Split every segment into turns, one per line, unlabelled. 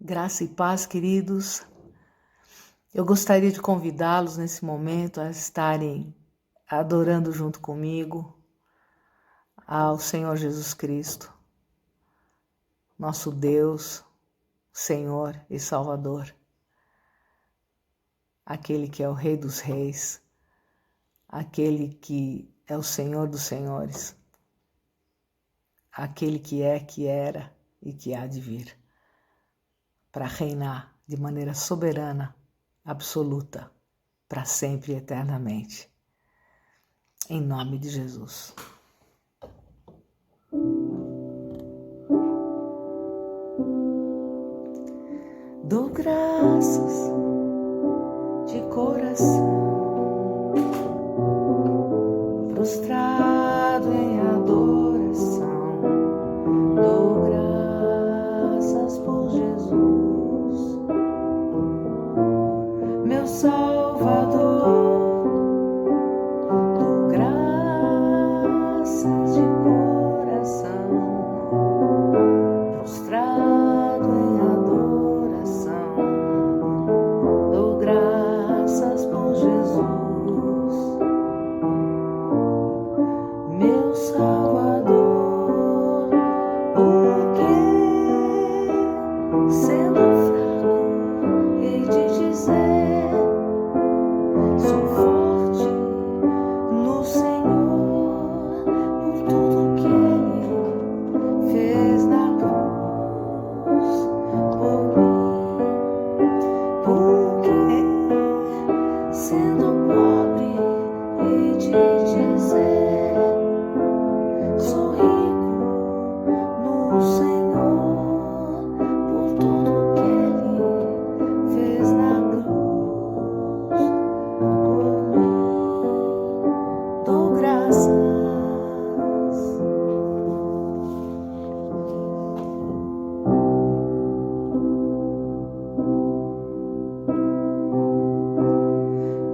Graça e paz, queridos. Eu gostaria de convidá-los nesse momento a estarem adorando junto comigo ao Senhor Jesus Cristo, nosso Deus, Senhor e Salvador, aquele que é o Rei dos Reis, aquele que é o Senhor dos Senhores, aquele que é, que era e que há de vir, para reinar de maneira soberana, absoluta, para sempre e eternamente. Em nome de Jesus. Dou graças de coração, prostrado em adoração. Dou graças por Jesus, meu Salvador. Dou graças de coração, prostrado em adoração. Dou graças por Jesus, meu Salvador, porque sendo fraco hei de dizer: sou forte no Senhor, por tudo que Ele fez na cruz por mim. Porque sendo pobre hei de dizer: sou rico no Senhor, por tudo que Ele fez na cruz por mim. Dou graças.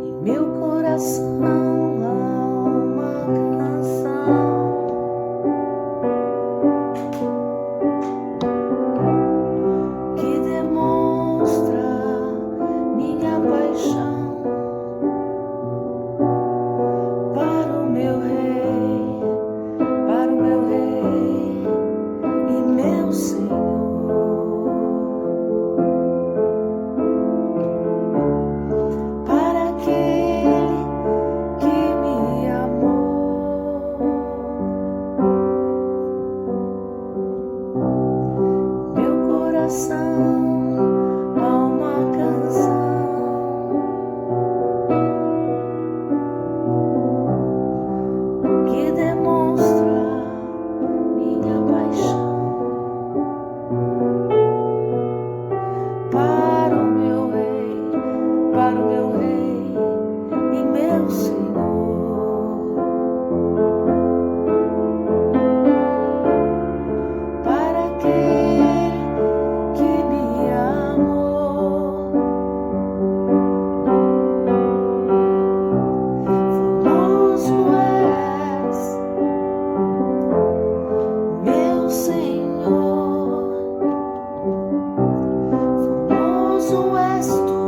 Em meu coração há uma canção que demonstra minha paixão para o meu Rei, para o meu Rei e meu Senhor, para aquele que me amou. Meu coração há uma canção que demonstra minha paixão para o meu Rei, para o meu Rei e meu Senhor, para aquele que me amou. Formoso és, meu Senhor, formoso és tu,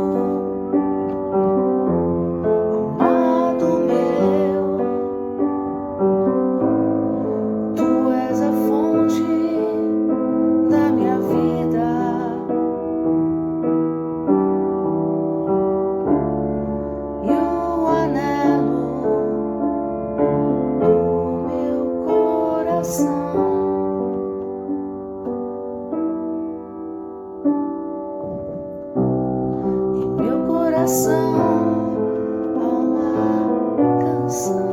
amado meu. Tu és a fonte da minha vida e o anelo do meu coração. Em meu coração há uma canção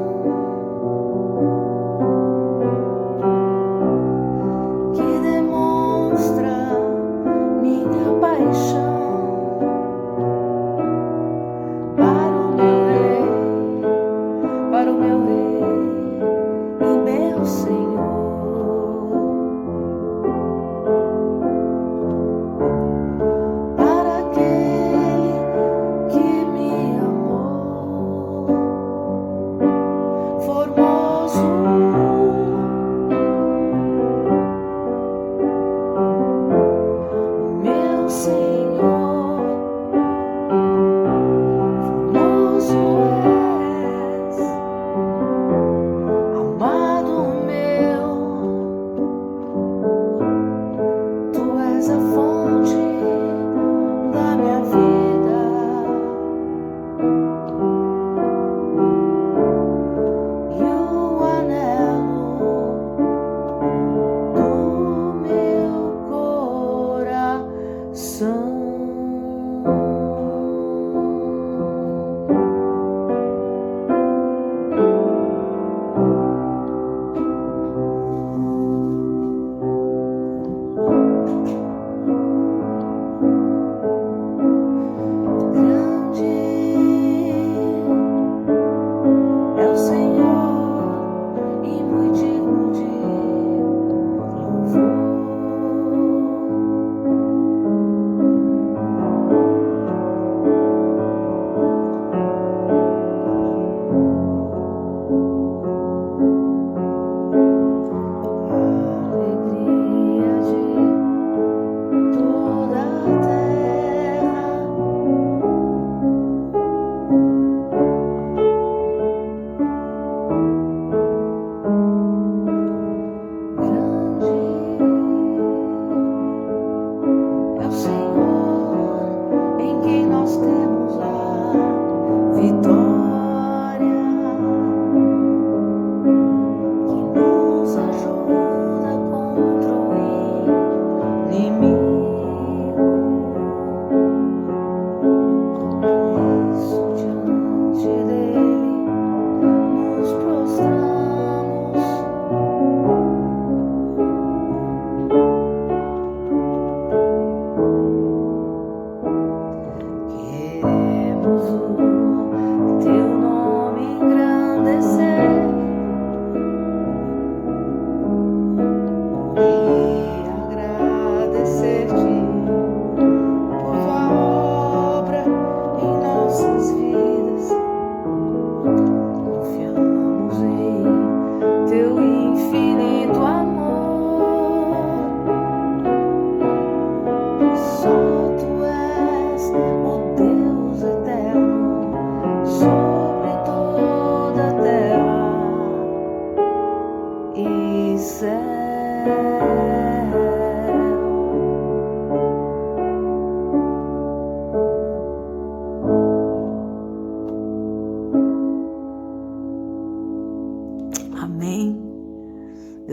que demonstra minha paixão para o meu Rei, para o meu Rei e meu Senhor, para aquele que me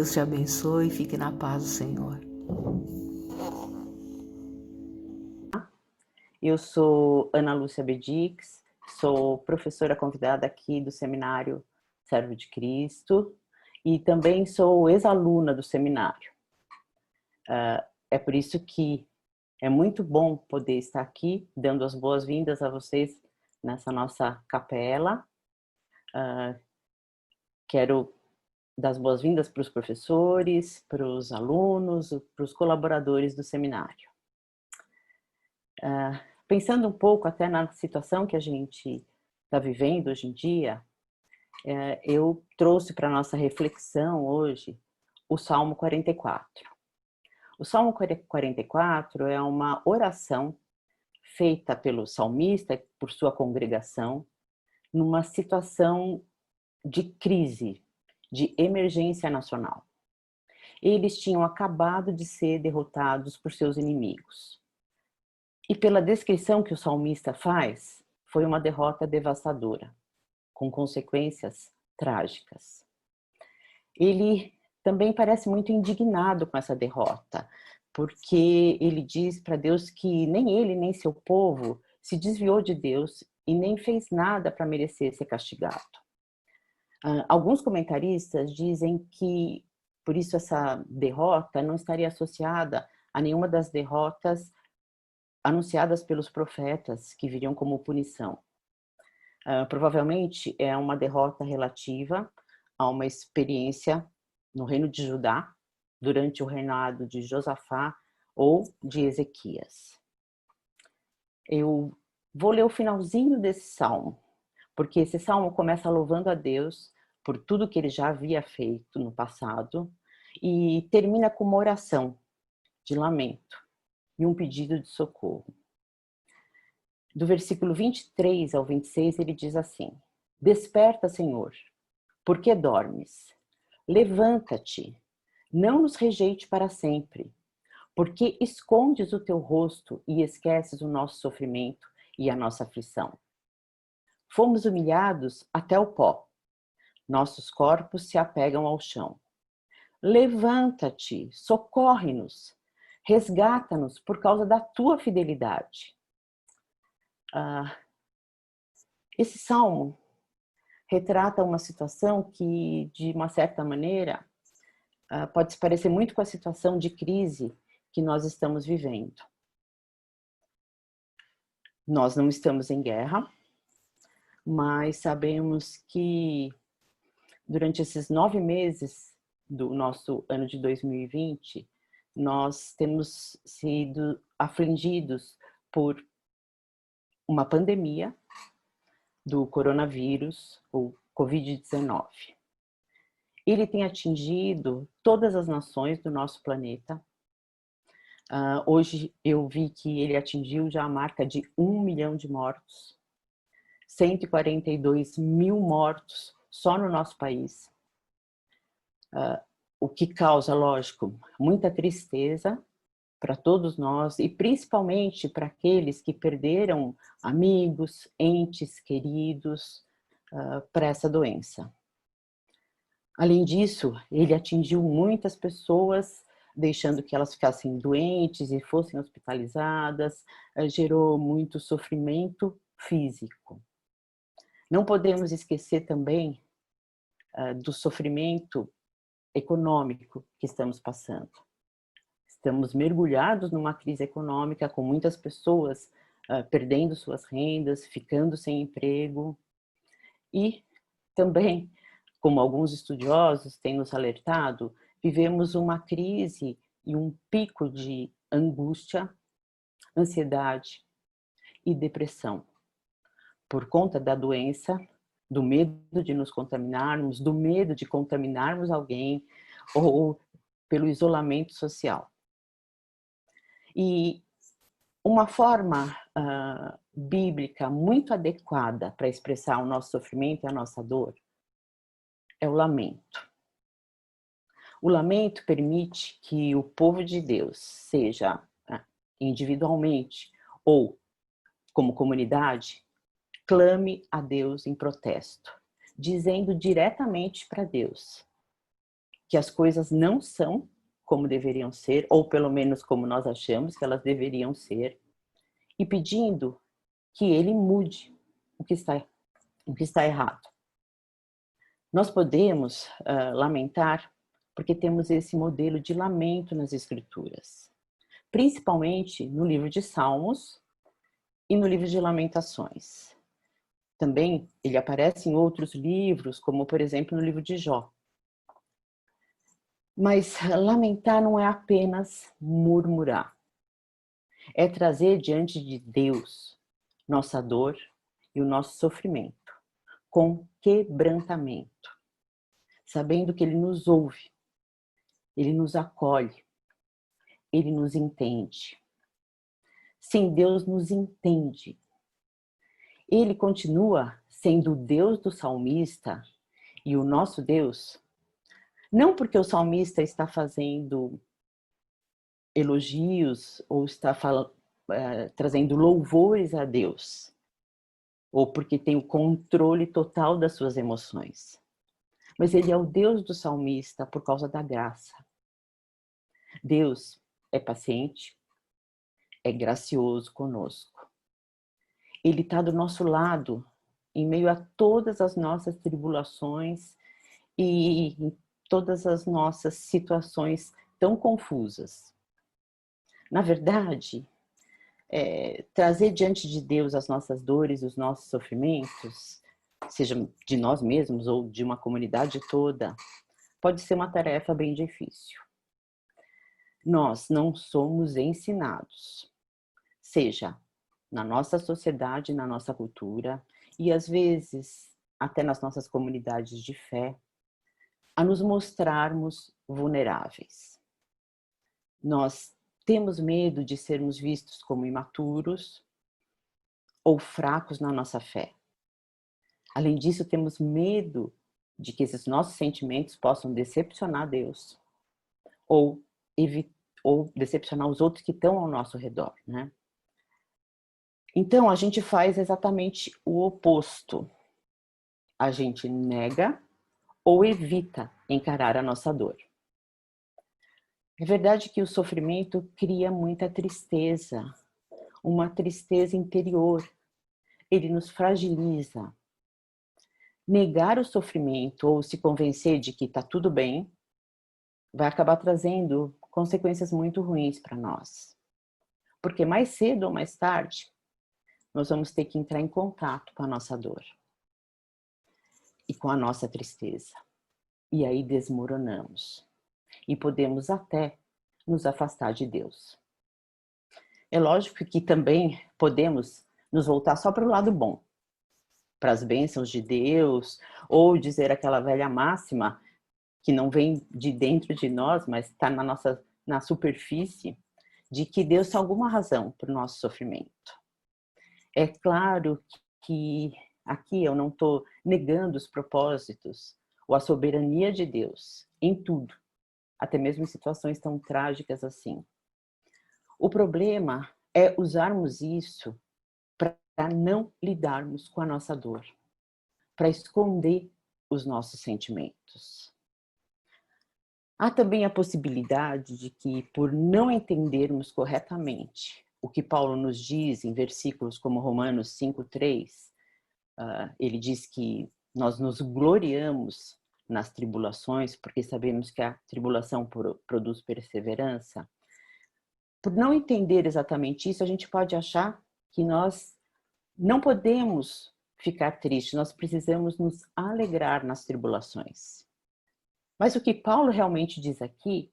Deus te abençoe e fique na paz do Senhor.
Eu sou Ana Lúcia Bedix, sou professora convidada aqui do Seminário Servo de Cristo e também sou ex-aluna do seminário. É por isso que é muito bom poder estar aqui, dando as boas-vindas a vocês nessa nossa capela. Quero dar as boas-vindas para os professores, para os alunos, para os colaboradores do seminário. Pensando um pouco até na situação que a gente está vivendo hoje em dia, eu trouxe para a nossa reflexão hoje o Salmo 44. O Salmo 44 é uma oração feita pelo salmista e por sua congregação numa situação de crise, de emergência nacional. Eles tinham acabado de ser derrotados por seus inimigos. E pela descrição que o salmista faz, foi uma derrota devastadora, com consequências trágicas. Ele também parece muito indignado com essa derrota, porque ele diz para Deus que nem ele nem seu povo se desviou de Deus e nem fez nada para merecer ser castigado. Alguns comentaristas dizem que, por isso, essa derrota não estaria associada a nenhuma das derrotas anunciadas pelos profetas que viriam como punição. Provavelmente é uma derrota relativa a uma experiência no reino de Judá, durante o reinado de Josafá ou de Ezequias. Eu vou ler o finalzinho desse salmo, porque esse salmo começa louvando a Deus por tudo que ele já havia feito no passado e termina com uma oração de lamento e um pedido de socorro. Do versículo 23 ao 26, ele diz assim: Desperta, Senhor, por que dormes? Levanta-te, não nos rejeite para sempre, porque escondes o teu rosto e esqueces o nosso sofrimento e a nossa aflição. Fomos humilhados até o pó, nossos corpos se apegam ao chão. Levanta-te, socorre-nos, resgata-nos por causa da tua fidelidade. Esse salmo retrata uma situação que, de uma certa maneira, pode se parecer muito com a situação de crise que nós estamos vivendo. Nós não estamos em guerra, mas sabemos que durante esses 9 meses do nosso ano de 2020, nós temos sido afligidos por uma pandemia do coronavírus, ou Covid-19. Ele tem atingido todas as nações do nosso planeta. Hoje eu vi que ele atingiu já a marca de 1 milhão de mortos, 142 mil mortos só no nosso país. O que causa, lógico, muita tristeza para todos nós e principalmente para aqueles que perderam amigos, entes queridos para essa doença. Além disso, ele atingiu muitas pessoas, deixando que elas ficassem doentes e fossem hospitalizadas, gerou muito sofrimento físico. Não podemos esquecer também do sofrimento econômico que estamos passando. Estamos mergulhados numa crise econômica, com muitas pessoas perdendo suas rendas, ficando sem emprego. E também, como alguns estudiosos têm nos alertado, vivemos uma crise e um pico de angústia, ansiedade e depressão, por conta da doença, do medo de nos contaminarmos, do medo de contaminarmos alguém ou pelo isolamento social. E uma forma bíblica muito adequada para expressar o nosso sofrimento e a nossa dor é o lamento. O lamento permite que o povo de Deus, seja individualmente ou como comunidade, clame a Deus em protesto, dizendo diretamente para Deus que as coisas não são como deveriam ser, ou pelo menos como nós achamos que elas deveriam ser, e pedindo que ele mude o que está errado. Nós podemos lamentar porque temos esse modelo de lamento nas Escrituras, principalmente no livro de Salmos e no livro de Lamentações. Também ele aparece em outros livros, como por exemplo no livro de Jó. Mas lamentar não é apenas murmurar. É trazer diante de Deus nossa dor e o nosso sofrimento, com quebrantamento, sabendo que Ele nos ouve, Ele nos acolhe, Ele nos entende. Sim, Deus nos entende. Ele continua sendo o Deus do salmista e o nosso Deus, não porque o salmista está fazendo elogios ou está trazendo louvores a Deus, ou porque tem o controle total das suas emoções. Mas ele é o Deus do salmista por causa da graça. Deus é paciente, é gracioso conosco. Ele está do nosso lado em meio a todas as nossas tribulações e em todas as nossas situações tão confusas. Na verdade, trazer diante de Deus as nossas dores, os nossos sofrimentos, seja de nós mesmos ou de uma comunidade toda, pode ser uma tarefa bem difícil. Nós não somos ensinados, seja na nossa sociedade, na nossa cultura, e às vezes até nas nossas comunidades de fé, a nos mostrarmos vulneráveis. Nós temos medo de sermos vistos como imaturos ou fracos na nossa fé. Além disso, temos medo de que esses nossos sentimentos possam decepcionar Deus ou decepcionar os outros que estão ao nosso redor, né? Então, a gente faz exatamente o oposto. A gente nega ou evita encarar a nossa dor. É verdade que o sofrimento cria muita tristeza, uma tristeza interior. Ele nos fragiliza. Negar o sofrimento ou se convencer de que está tudo bem vai acabar trazendo consequências muito ruins para nós. Porque mais cedo ou mais tarde, nós vamos ter que entrar em contato com a nossa dor e com a nossa tristeza. E aí desmoronamos. E podemos até nos afastar de Deus. É lógico que também podemos nos voltar só para o lado bom, para as bênçãos de Deus, ou dizer aquela velha máxima que não vem de dentro de nós, mas está na superfície, de que Deus tem alguma razão para o nosso sofrimento. É claro que aqui eu não estou negando os propósitos ou a soberania de Deus em tudo, até mesmo em situações tão trágicas assim. O problema é usarmos isso para não lidarmos com a nossa dor, para esconder os nossos sentimentos. Há também a possibilidade de que, por não entendermos corretamente o que Paulo nos diz em versículos como Romanos 5:3, ele diz que nós nos gloriamos nas tribulações, porque sabemos que a tribulação produz perseverança. Por não entender exatamente isso, a gente pode achar que nós não podemos ficar tristes, nós precisamos nos alegrar nas tribulações. Mas o que Paulo realmente diz aqui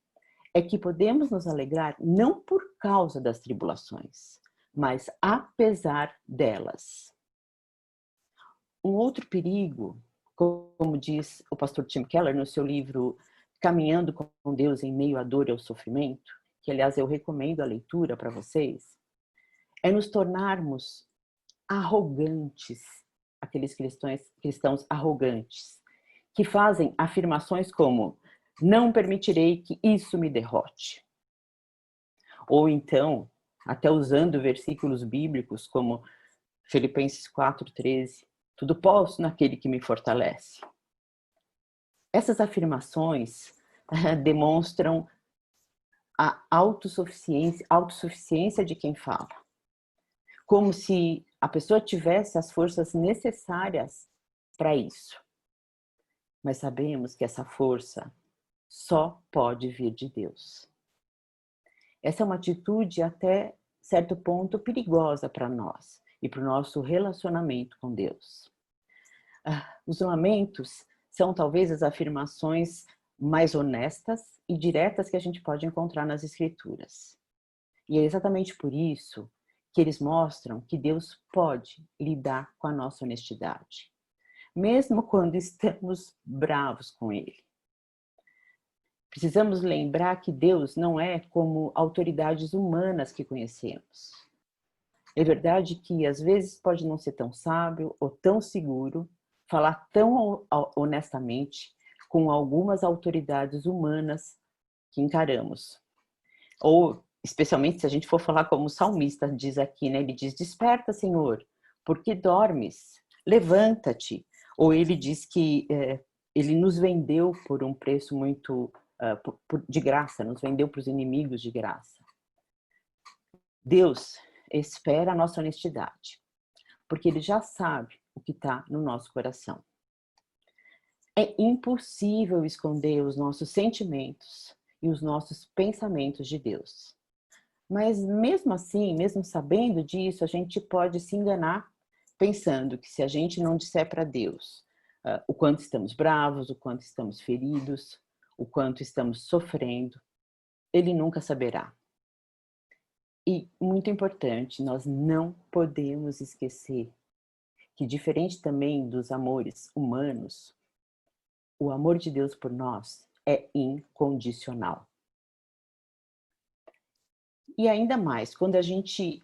é que podemos nos alegrar não por causa das tribulações, mas apesar delas. Um outro perigo, como diz o pastor Tim Keller no seu livro Caminhando com Deus em Meio à Dor e ao Sofrimento, que aliás eu recomendo a leitura para vocês, é nos tornarmos arrogantes, aqueles cristãos arrogantes, que fazem afirmações como: não permitirei que isso me derrote. Ou então, até usando versículos bíblicos como Filipenses 4:13, tudo posso naquele que me fortalece. Essas afirmações demonstram a autossuficiência de quem fala. Como se a pessoa tivesse as forças necessárias para isso. Mas sabemos que essa força só pode vir de Deus. Essa é uma atitude até certo ponto perigosa para nós e para o nosso relacionamento com Deus. Os lamentos são talvez as afirmações mais honestas e diretas que a gente pode encontrar nas Escrituras. E é exatamente por isso que eles mostram que Deus pode lidar com a nossa honestidade, mesmo quando estamos bravos com Ele. Precisamos lembrar que Deus não é como autoridades humanas que conhecemos. É verdade que às vezes pode não ser tão sábio ou tão seguro falar tão honestamente com algumas autoridades humanas que encaramos. Ou, especialmente se a gente for falar como o salmista diz aqui, né? Ele diz, desperta, Senhor, porque dormes, levanta-te. Ou ele diz que ele nos vendeu por um preço muito de graça, nos vendeu para os inimigos de graça. Deus espera a nossa honestidade, porque Ele já sabe o que está no nosso coração. É impossível esconder os nossos sentimentos e os nossos pensamentos de Deus. Mas mesmo assim, mesmo sabendo disso, a gente pode se enganar pensando que se a gente não disser para Deus o quanto estamos bravos, o quanto estamos feridos, o quanto estamos sofrendo, Ele nunca saberá. E, muito importante, nós não podemos esquecer que, diferente também dos amores humanos, o amor de Deus por nós é incondicional. E ainda mais, quando a gente...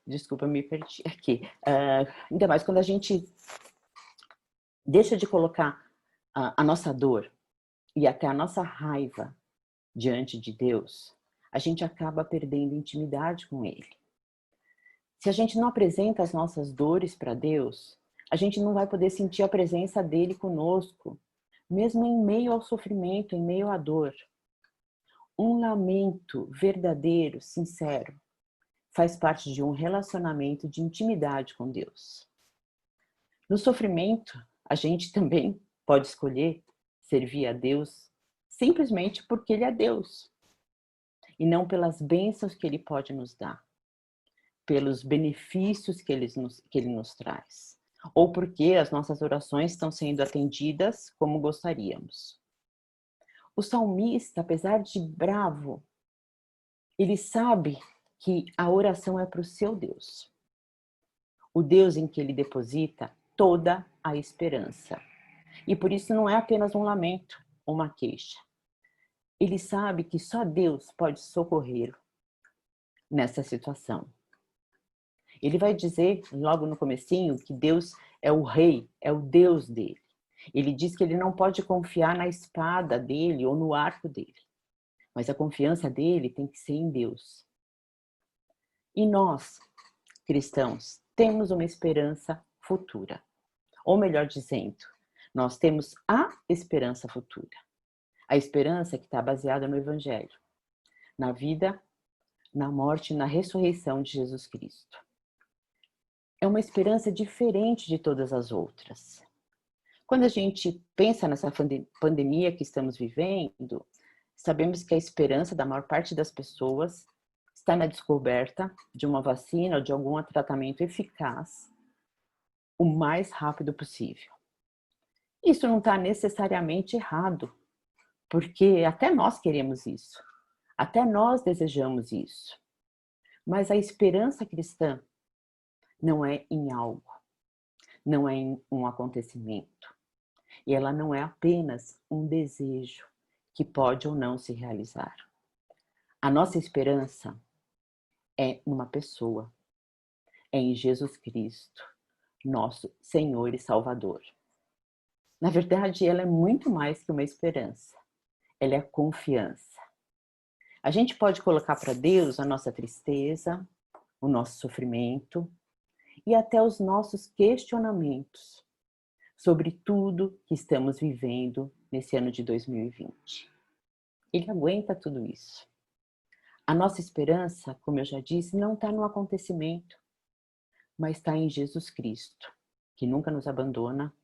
Desculpa, me perdi aqui. Ainda mais quando a gente deixa de colocar a nossa dor e até a nossa raiva diante de Deus, a gente acaba perdendo intimidade com Ele. Se a gente não apresenta as nossas dores para Deus, a gente não vai poder sentir a presença dEle conosco, mesmo em meio ao sofrimento, em meio à dor. Um lamento verdadeiro, sincero, faz parte de um relacionamento de intimidade com Deus. No sofrimento, a gente também pode escolher servir a Deus simplesmente porque Ele é Deus, e não pelas bênçãos que Ele pode nos dar, pelos benefícios que Ele nos traz, ou porque as nossas orações estão sendo atendidas como gostaríamos. O salmista, apesar de bravo, ele sabe que a oração é para o seu Deus, o Deus em que ele deposita toda a esperança. E por isso não é apenas um lamento, uma queixa. Ele sabe que só Deus pode socorrê-lo nessa situação. Ele vai dizer logo no comecinho que Deus é o rei, é o Deus dele. Ele diz que ele não pode confiar na espada dele ou no arco dele, mas a confiança dele tem que ser em Deus. E nós, cristãos, temos uma esperança futura. Ou melhor dizendo, nós temos a esperança futura. A esperança que está baseada no Evangelho, na vida, na morte e na ressurreição de Jesus Cristo. É uma esperança diferente de todas as outras. Quando a gente pensa nessa pandemia que estamos vivendo, sabemos que a esperança da maior parte das pessoas está na descoberta de uma vacina ou de algum tratamento eficaz o mais rápido possível. Isso não está necessariamente errado, porque até nós queremos isso, até nós desejamos isso. Mas a esperança cristã não é em algo, não é em um acontecimento. E ela não é apenas um desejo que pode ou não se realizar. A nossa esperança é numa pessoa, é em Jesus Cristo, nosso Senhor e Salvador. Na verdade, ela é muito mais que uma esperança, ela é a confiança. A gente pode colocar para Deus a nossa tristeza, o nosso sofrimento e até os nossos questionamentos sobre tudo que estamos vivendo nesse ano de 2020. Ele aguenta tudo isso. A nossa esperança, como eu já disse, não está no acontecimento, mas está em Jesus Cristo, que nunca nos abandona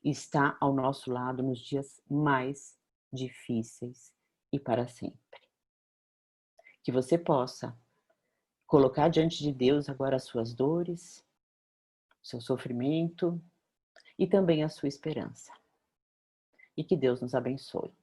e está ao nosso lado nos dias mais difíceis e para sempre. Que você possa colocar diante de Deus agora as suas dores, seu sofrimento e também a sua esperança. E que Deus nos abençoe.